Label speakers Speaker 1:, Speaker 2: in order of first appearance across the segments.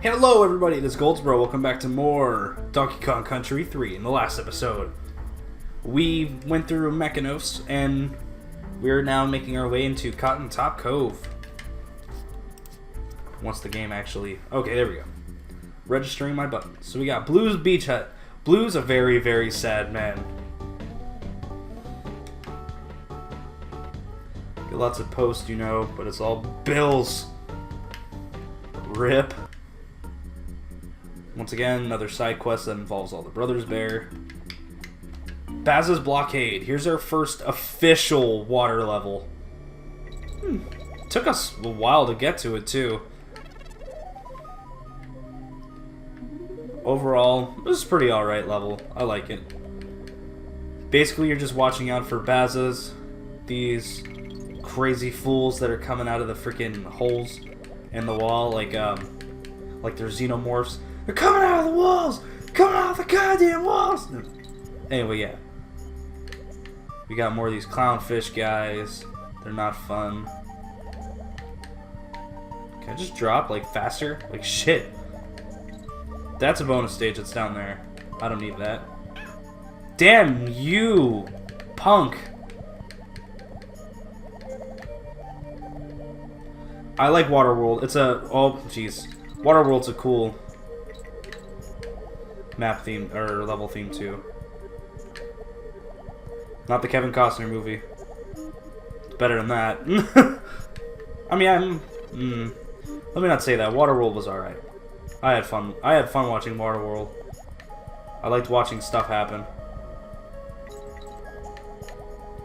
Speaker 1: Hello everybody, this is Goldsbro. Welcome back to more Donkey Kong Country 3. In the last episode, we went through Mechanos, and we're now making our way into Cotton Top Cove. Once the game actually... Okay, there we go. Registering my buttons. So we got Blue's Beach Hut. Blue's a very, very sad man. Get lots of posts, you know, but it's all bills. RIP. Once again, another side quest that involves all the Brothers Bear. Baz's Blockade. Here's our first official water level. Took us a while to get to it, too. Overall, this is a pretty alright level. I like it. Basically, you're just watching out for Bazas. These crazy fools that are coming out of the freaking holes in the wall, like they're xenomorphs. They're coming out of the walls! Coming out of the goddamn walls! Anyway, yeah. We got more of these clownfish guys. They're not fun. Can I just drop, like, faster? Like, shit. That's a bonus stage that's down there. I don't need that. Damn you, punk! I like Waterworld. It's a... Oh, jeez. Waterworld's a cool map theme, or level theme, too. Not the Kevin Costner movie. It's better than that. I mean, let me not say that. Waterworld was alright. I had fun. I had fun watching Waterworld. I liked watching stuff happen.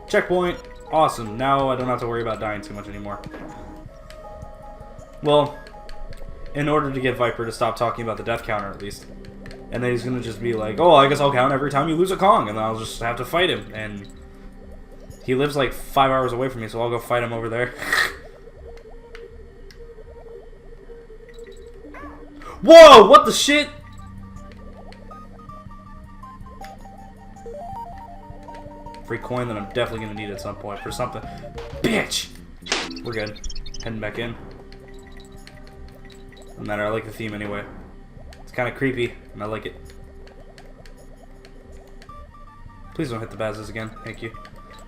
Speaker 1: Checkpoint. Awesome. Now I don't have to worry about dying too much anymore. Well, in order to get Viper to stop talking about the death counter, at least. And then he's gonna just be like, oh, I guess I'll count every time you lose a Kong, and then I'll just have to fight him. And he lives like 5 hours away from me, so I'll go fight him over there. Whoa! What the shit? Free coin that I'm definitely gonna need at some point for something. Bitch! We're good. Heading back in. Doesn't matter, I like the theme anyway. It's kind of creepy, and I like it. Please don't hit the Bazas again. Thank you.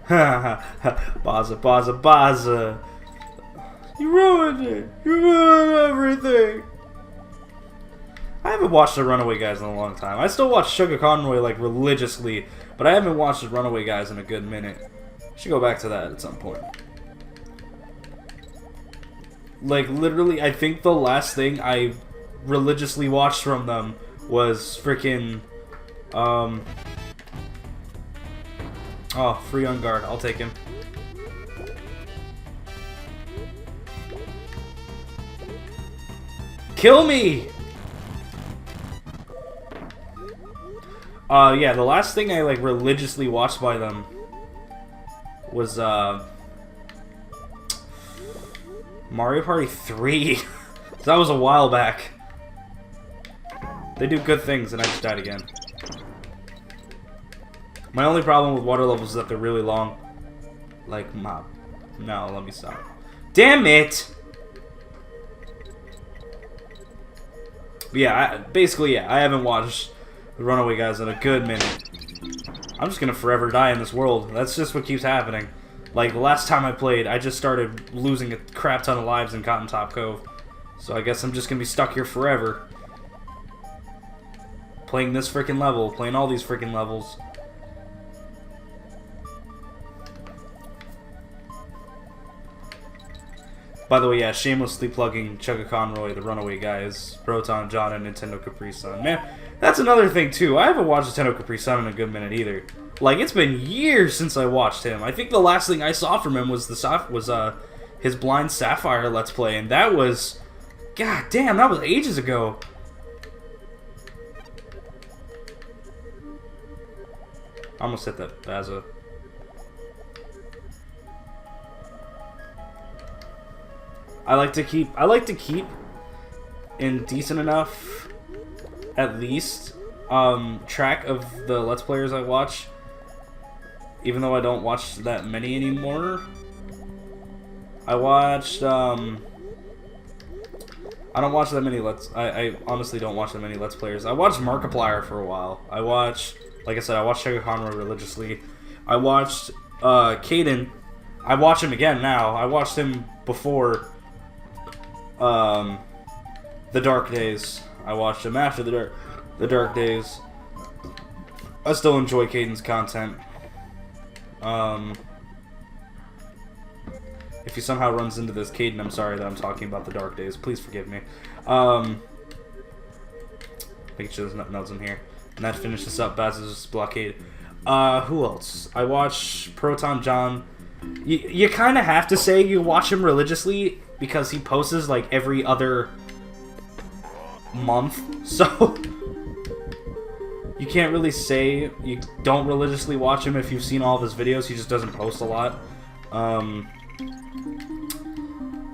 Speaker 1: Baza, Baza, Baza! You ruined it! You ruined everything! I haven't watched the Runaway Guys in a long time. I still watch Sugar Conroy, like, religiously, but I haven't watched the Runaway Guys in a good minute. Should go back to that at some point. Like, literally, I think the last thing I religiously watched from them was freaking, oh, free on guard. I'll take him. Kill me! Yeah, the last thing I, like, religiously watched by them was, Mario Party 3. That was a while back. They do good things, and I just died again. My only problem with water levels is that they're really long. Like, no, let me stop. Damn it! But yeah, basically, I haven't watched the Runaway Guys in a good minute. I'm just gonna forever die in this world. That's just what keeps happening. Like, the last time I played, I just started losing a crap ton of lives in Cotton Top Cove. So I guess I'm just gonna be stuck here forever. Playing this freaking level, playing all these freaking levels. By the way, yeah, shamelessly plugging Chugga Conroy, the Runaway Guys, Proton John, and Nintendo Capri Sun. Man, that's another thing, too. I haven't watched Nintendo Capri Sun in a good minute, either. Like, it's been years since I watched him. I think the last thing I saw from him was his Blind Sapphire Let's Play, and that was... God damn, that was ages ago. I almost hit that Baza. I like to keep in decent enough, at least, track of the Let's Players I watch. Even though I don't watch that many anymore. I watched I don't watch that many I honestly don't watch that many Let's Players. I watched Markiplier for a while. I watch, like I said, I watched Sugar Conroy religiously. I watched Caden. I watch him again now. I watched him before the Dark Days. I watched him after the Dark Days. I still enjoy Caden's content. If he somehow runs into this, Caden, I'm sorry that I'm talking about the Dark Days. Please forgive me. Making sure there's nothing else in here. And that finishes up Baz's blockade. Who else? I watch Proton John. You kind of have to say you watch him religiously because he posts like every other month. So you can't really say you don't religiously watch him if you've seen all of his videos. He just doesn't post a lot.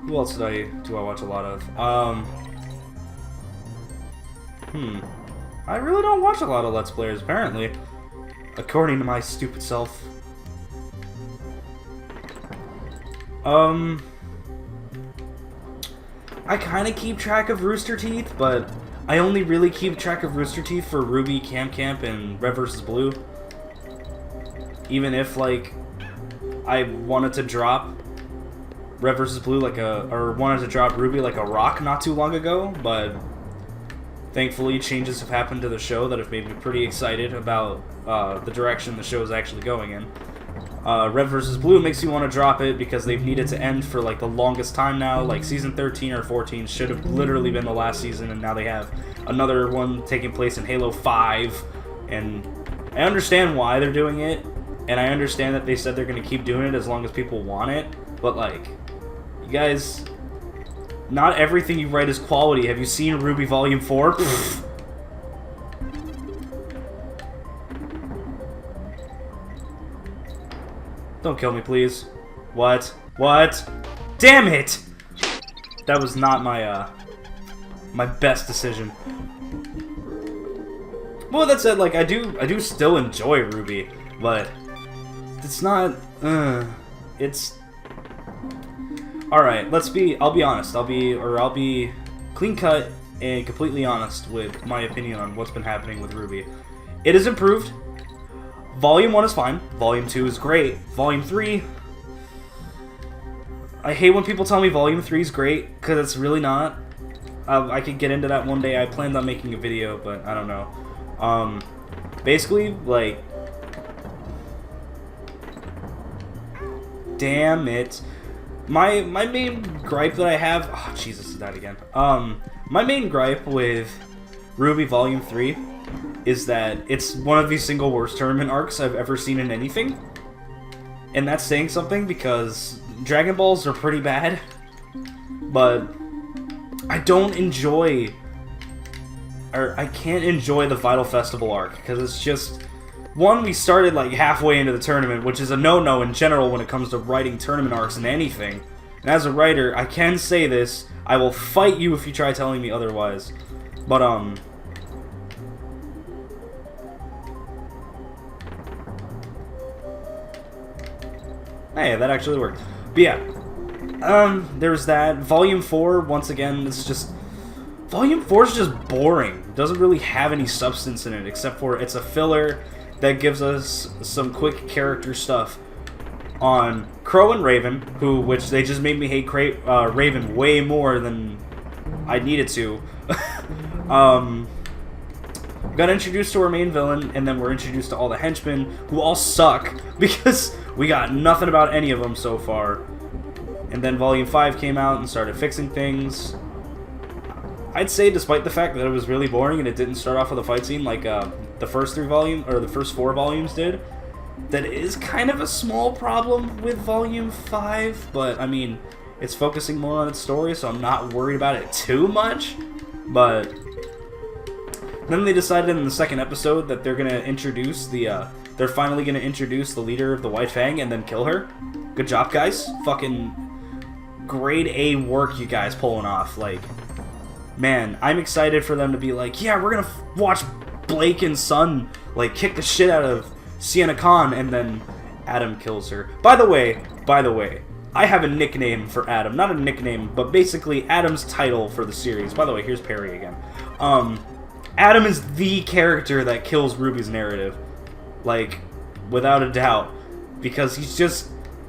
Speaker 1: Who else do I watch a lot of? I really don't watch a lot of Let's Players, apparently. According to my stupid self. I kind of keep track of Rooster Teeth, but I only really keep track of Rooster Teeth for RWBY, Camp, and Red vs. Blue. Even if, like, I wanted to drop Red vs. Blue wanted to drop RWBY like a rock not too long ago, but thankfully changes have happened to the show that have made me pretty excited about the direction the show is actually going in. Red vs. Blue makes you want to drop it because they've needed to end for like the longest time now. Like season 13 or 14 should have literally been the last season, and now they have another one taking place in Halo 5. And I understand why they're doing it, and I understand that they said they're going to keep doing it as long as people want it. But like, you guys, not everything you write is quality. Have you seen RWBY Volume 4? Don't kill me, please. What? What? Damn it! That was not my, my best decision. Well, that said, like, I do still enjoy RWBY, but it's not, it's... Alright, I'll be honest. I'll be clean cut and completely honest with my opinion on what's been happening with RWBY. It has improved. Volume 1 is fine. Volume 2 is great. Volume 3... I hate when people tell me Volume 3 is great, because it's really not. I could get into that one day. I planned on making a video, but I don't know. Basically, like... Damn it. My main gripe that I have... Oh, Jesus, is that again? My main gripe with RWBY Volume 3 is that it's one of the single worst tournament arcs I've ever seen in anything. And that's saying something because Dragon Balls are pretty bad, but I don't enjoy, or I can't enjoy the Vital Festival arc because it's just, one, we started like halfway into the tournament, which is a no-no in general when it comes to writing tournament arcs in anything. And as a writer, I can say this, I will fight you if you try telling me otherwise. But, hey, that actually worked. But yeah, there's that. Volume 4, once again, it's just... Volume 4 is just boring. It doesn't really have any substance in it, except for it's a filler that gives us some quick character stuff on Crow and Raven, which they just made me hate Raven way more than I needed to. Got introduced to our main villain, and then we're introduced to all the henchmen, who all suck, because we got nothing about any of them so far. And then Volume 5 came out and started fixing things. I'd say, despite the fact that it was really boring and it didn't start off with a fight scene like the first 4 volumes did, that is kind of a small problem with Volume 5, but, I mean, it's focusing more on its story, so I'm not worried about it too much, but... Then they decided in the second episode that they're gonna introduce they're finally gonna introduce the leader of the White Fang and then kill her. Good job, guys. Fucking grade A work you guys pulling off. Like, man, I'm excited for them to be like, yeah, we're gonna watch Blake and Sun, like, kick the shit out of Sienna Khan, and then Adam kills her. By the way, I have a nickname for Adam. Not a nickname, but basically Adam's title for the series. By the way, here's Perry again. Adam is the character that kills RWBY's narrative. Like, without a doubt. Because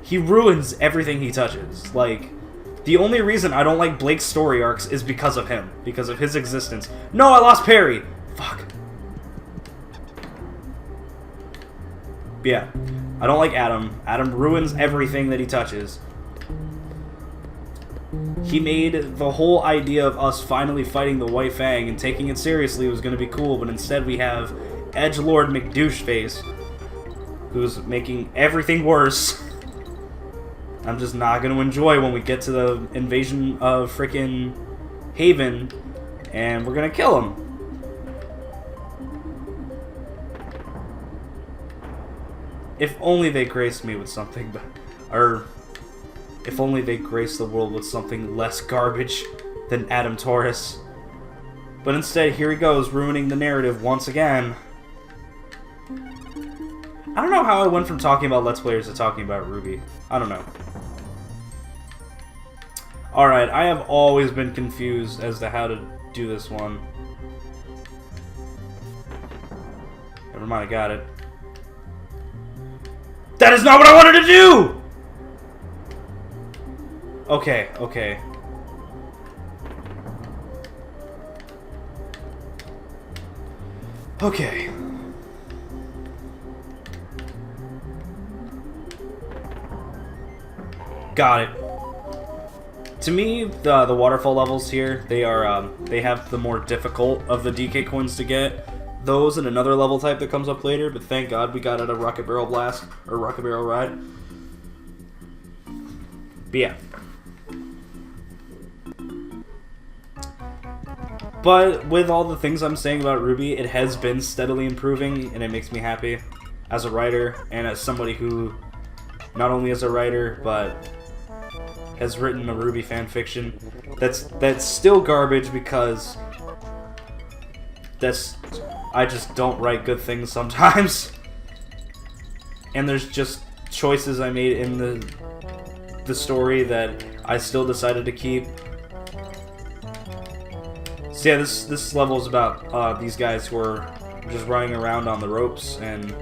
Speaker 1: he ruins everything he touches. Like, the only reason I don't like Blake's story arcs is because of him. Because of his existence. No, I lost Perry! Fuck. But yeah, I don't like Adam. Adam ruins everything that he touches. He made the whole idea of us finally fighting the White Fang and taking it seriously was going to be cool, but instead we have Edgelord McDoucheface, who's making everything worse. I'm just not going to enjoy when we get to the invasion of frickin' Haven, and we're going to kill him. If only they graced me with something, or if only they graced the world with something less garbage than Adam Taurus. But instead, here he goes, ruining the narrative once again. I don't know how I went from talking about Let's Players to talking about RWBY. I don't know. Alright, I have always been confused as to how to do this one. Never mind, I got it. That is not what I wanted to do! Okay, okay. Okay. Got it. To me, the waterfall levels here, they have the more difficult of the DK coins to get. Those and another level type that comes up later, but thank God we got it a Rocket Barrel Blast, or Rocket Barrel Ride. But yeah. But with all the things I'm saying about RWBY, it has been steadily improving, and it makes me happy as a writer, and as somebody who, not only as a writer, but has written a RWBY fanfiction that's still garbage because I just don't write good things sometimes. And there's just choices I made in the story that I still decided to keep. So yeah, this level is about these guys who are just running around on the ropes, and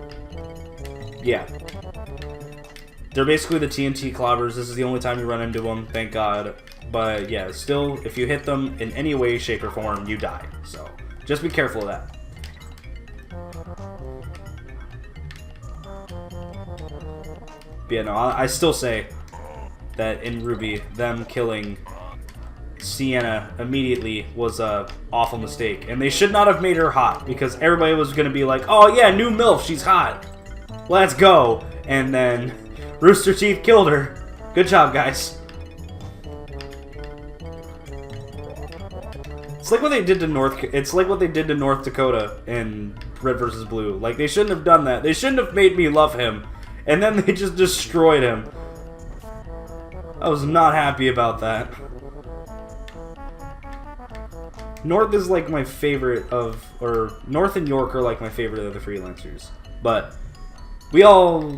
Speaker 1: yeah. They're basically the TNT clobbers. This is the only time you run into them, thank God. But yeah, still, if you hit them in any way, shape, or form, you die. So just be careful of that. But yeah, no, I still say that in RWBY, them killing Sienna immediately was a awful mistake. And they should not have made her hot, because everybody was going to be like, oh yeah, new MILF, she's hot. Let's go. And then Rooster Teeth killed her. Good job, guys. It's like what they did to North Dakota in Red vs. Blue. Like, they shouldn't have done that. They shouldn't have made me love him. And then they just destroyed him. I was not happy about that. North is like my favorite of, or North and York are like my favorite of the freelancers. But we all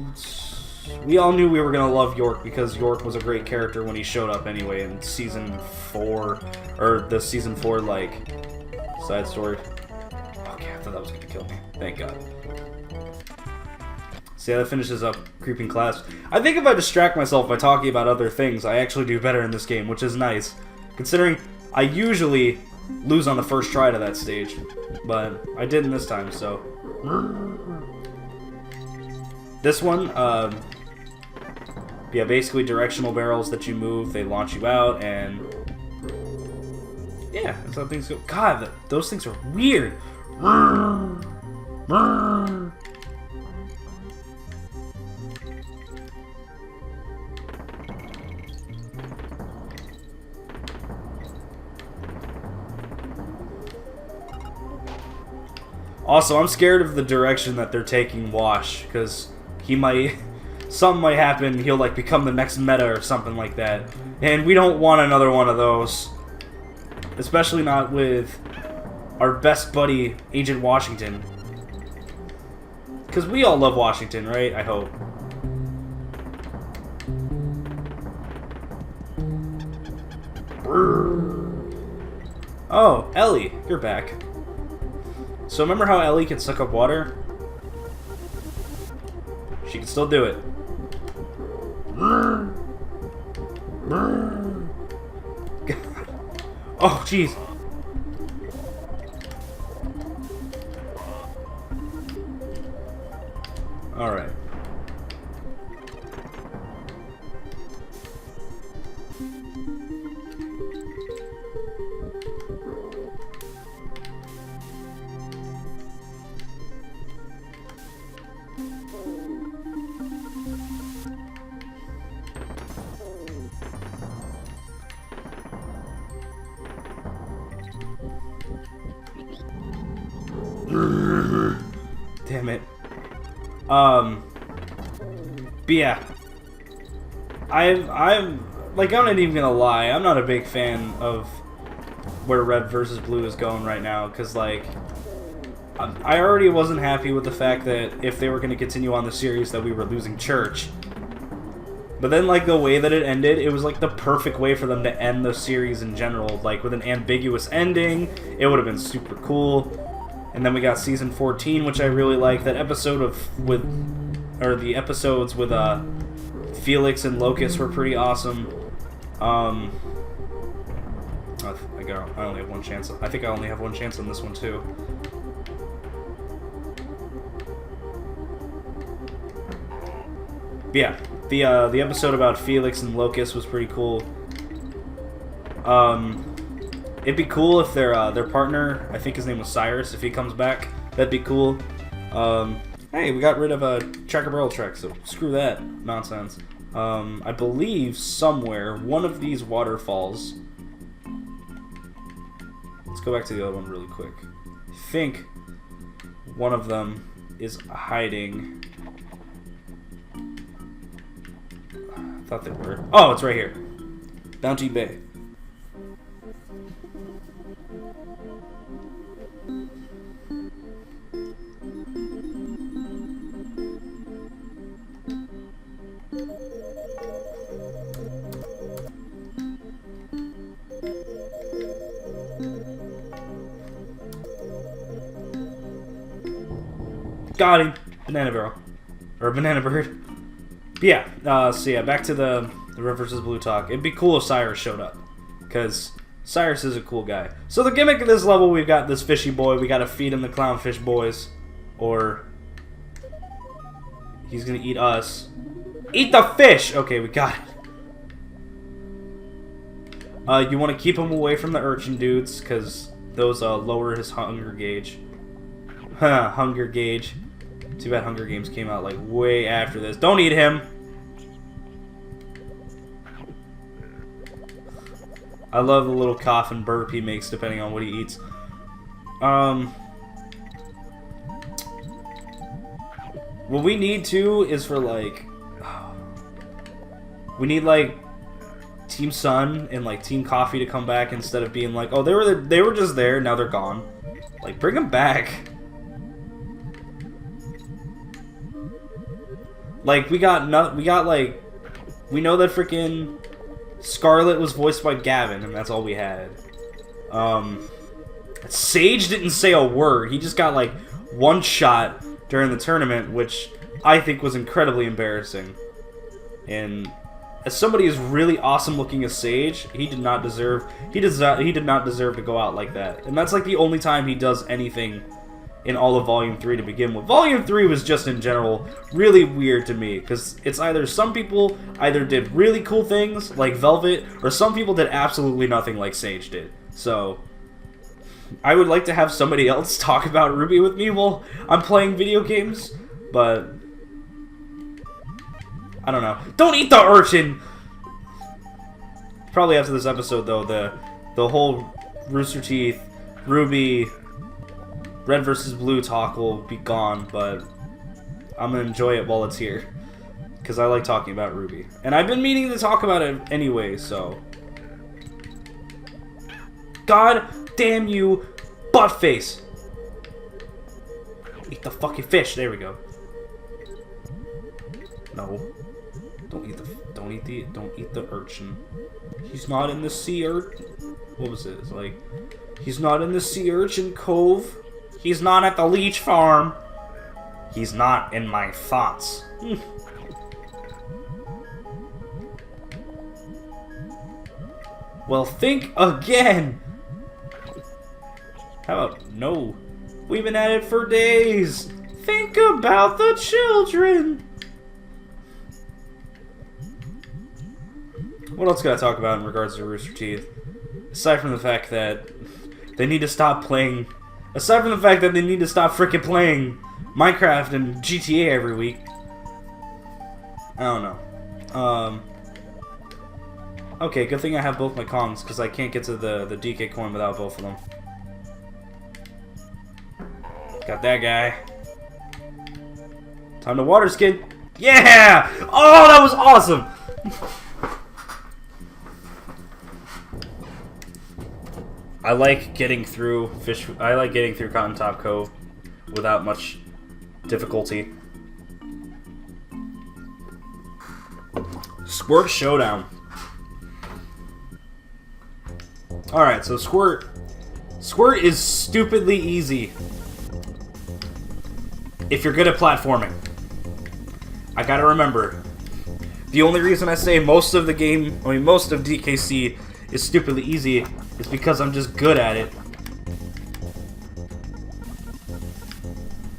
Speaker 1: knew we were gonna love York because York was a great character when he showed up anyway in season 4, or the season 4 like side story. Okay, I thought that was gonna kill me. Thank God. So yeah, that finishes up Creepin Class. I think if I distract myself by talking about other things, I actually do better in this game, which is nice, considering I usually lose on the first try to that stage, but I didn't this time. So this one, yeah, basically directional barrels that you move, they launch you out, and yeah, that's how things go. God, those things are weird. Also, I'm scared of the direction that they're taking Wash, because something might happen, he'll like become the next meta or something like that. And we don't want another one of those. Especially not with our best buddy, Agent Washington. Because we all love Washington, right? I hope. Oh, Ellie, you're back. So remember how Ellie can suck up water? She can still do it. Oh, jeez. Alright. Damn it. But yeah. I'm like, I'm not even gonna lie, I'm not a big fan of where Red versus Blue is going right now, because like, I already wasn't happy with the fact that if they were gonna continue on the series that we were losing Church. But then, like, the way that it ended, it was like the perfect way for them to end the series in general, like with an ambiguous ending. It would have been super cool. And then we got season 14, which I really like. That episode the episodes with Felix and Locust were pretty awesome. I only have one chance. I think I only have one chance on this one too. But yeah, the episode about Felix and Locust was pretty cool. It'd be cool if their partner, I think his name was Cyrus, if he comes back, that'd be cool. Hey, we got rid of a Tracker Barrel Trek, so screw that nonsense. I believe somewhere one of these waterfalls. Let's go back to the other one really quick. I think one of them is hiding. I thought they were. Oh, it's right here. Bounty Bay. Got him. Banana barrel. Or banana bird. But yeah, so yeah, back to the Red vs. Blue talk. It'd be cool if Cyrus showed up. Because Cyrus is a cool guy. So the gimmick of this level, we've got this fishy boy. We gotta feed him the clownfish boys. Or he's gonna eat us. Eat the fish! Okay, we got it. You want to keep him away from the urchin dudes, because those lower his hunger gauge. Hunger gauge. Too bad Hunger Games came out like way after this. Don't eat him! I love the little cough and burp he makes depending on what he eats. What we need to is for like... We need like Team Sun and like Team Coffee to come back instead of being like, oh, they were just there, now they're gone. Like, bring them back. Like, we know that freaking Scarlet was voiced by Gavin, and that's all we had. Sage didn't say a word. He just got, like, one shot during the tournament, which I think was incredibly embarrassing. And as somebody who's really awesome looking as Sage, he did not deserve to go out like that. And that's, like, the only time he does anything in all of Volume 3 to begin with. Volume 3 was just, in general, really weird to me, because it's either some people either did really cool things, like Velvet, or some people did absolutely nothing like Sage did. So, I would like to have somebody else talk about RWBY with me while I'm playing video games, but I don't know. Don't eat the urchin! Probably after this episode, though, the whole Rooster Teeth, RWBY, Red vs. Blue talk will be gone, but I'm going to enjoy it while it's here. Because I like talking about RWBY. And I've been meaning to talk about it anyway, so... God damn you, buttface! Eat the fucking fish, there we go. No. Don't eat the urchin. He's not in the sea urchin. What was it? It's like, he's not in the sea urchin cove. He's not at the leech farm. He's not in my thoughts. Well, think again. How about no? We've been at it for days. Think about the children. What else can I talk about in regards to Rooster Teeth? Aside from the fact that they need to stop playing... Aside from the fact that they need to stop frickin' playing Minecraft and GTA every week. I don't know. Okay, good thing I have both my Kongs, because I can't get to the DK coin without both of them. Got that guy. Time to water skin. Yeah! Oh, that was awesome! I like getting through Cotton Top Cove without much difficulty. Squirt Showdown. Alright, so Squirt is stupidly easy if you're good at platforming. I gotta remember, the only reason I say most of the game, most of DKC is stupidly easy is because I'm just good at it.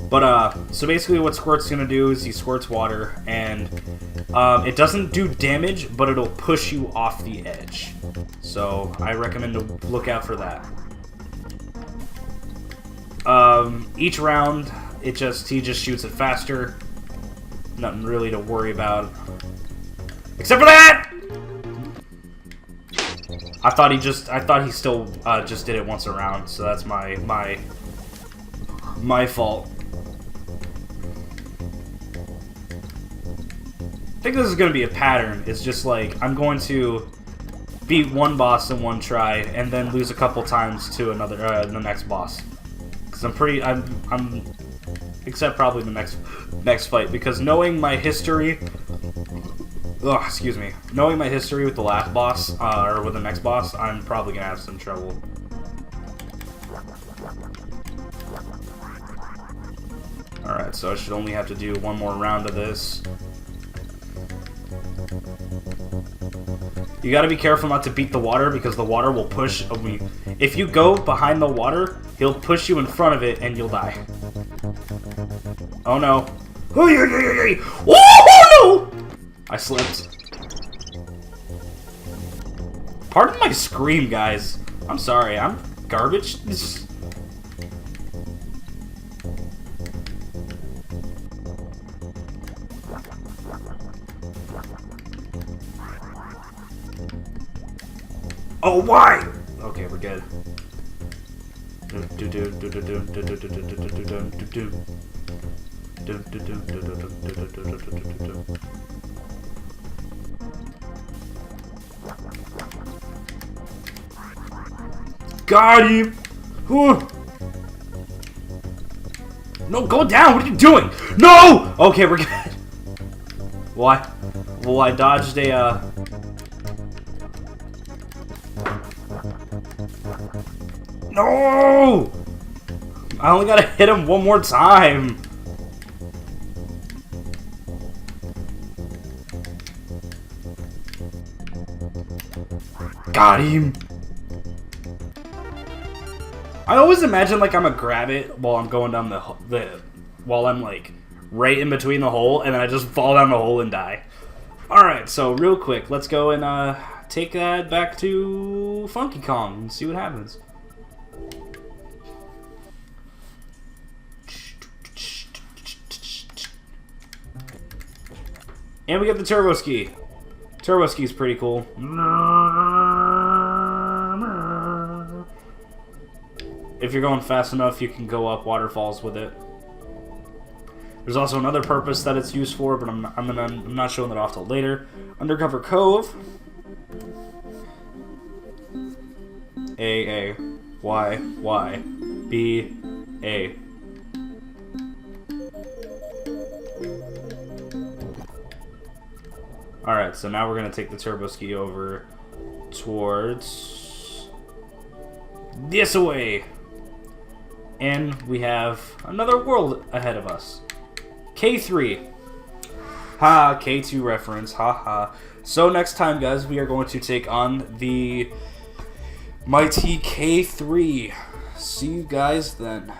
Speaker 1: But, so basically what Squirt's gonna do is he squirts water, and it doesn't do damage, but it'll push you off the edge. So, I recommend to look out for that. Each round, he just shoots it faster. Nothing really to worry about. Except for that! I thought he still just did it once around, so that's my fault. I think this is going to be a pattern. It's just like, I'm going to beat one boss in one try, and then lose a couple times to another, the next boss. Because I'm except probably the next fight, because knowing my history, knowing my history with the last boss, or with the next boss, I'm probably gonna have some trouble. Alright, so I should only have to do one more round of this. You gotta be careful not to beat the water, because the water will push. If you go behind the water, he'll push you in front of it, and you'll die. Oh no. Oh no! I slipped. Pardon my scream, guys. I'm sorry, I'm garbage. Oh, why? Okay, we're good. Got him! No, go down! What are you doing? No! Okay, we're good. Why? Well, I dodged a, No! I only gotta hit him one more time. Got him. I always imagine like I'm gonna grab it while I'm going down while I'm like right in between the hole, and then I just fall down the hole and die. Alright, so real quick, let's go and take that back to Funky Kong and see what happens. And we get the Turbo Ski. Turbo Ski's pretty cool. If you're going fast enough, you can go up waterfalls with it. There's also another purpose that it's used for, but I'm not showing that off till later. Undercover Cove. A Y Y B A. Alright, so now we're going to take the turbo ski over towards this way. And we have another world ahead of us. K3. Ha, K2 reference. Ha ha. So next time, guys, we are going to take on the mighty K3. See you guys then.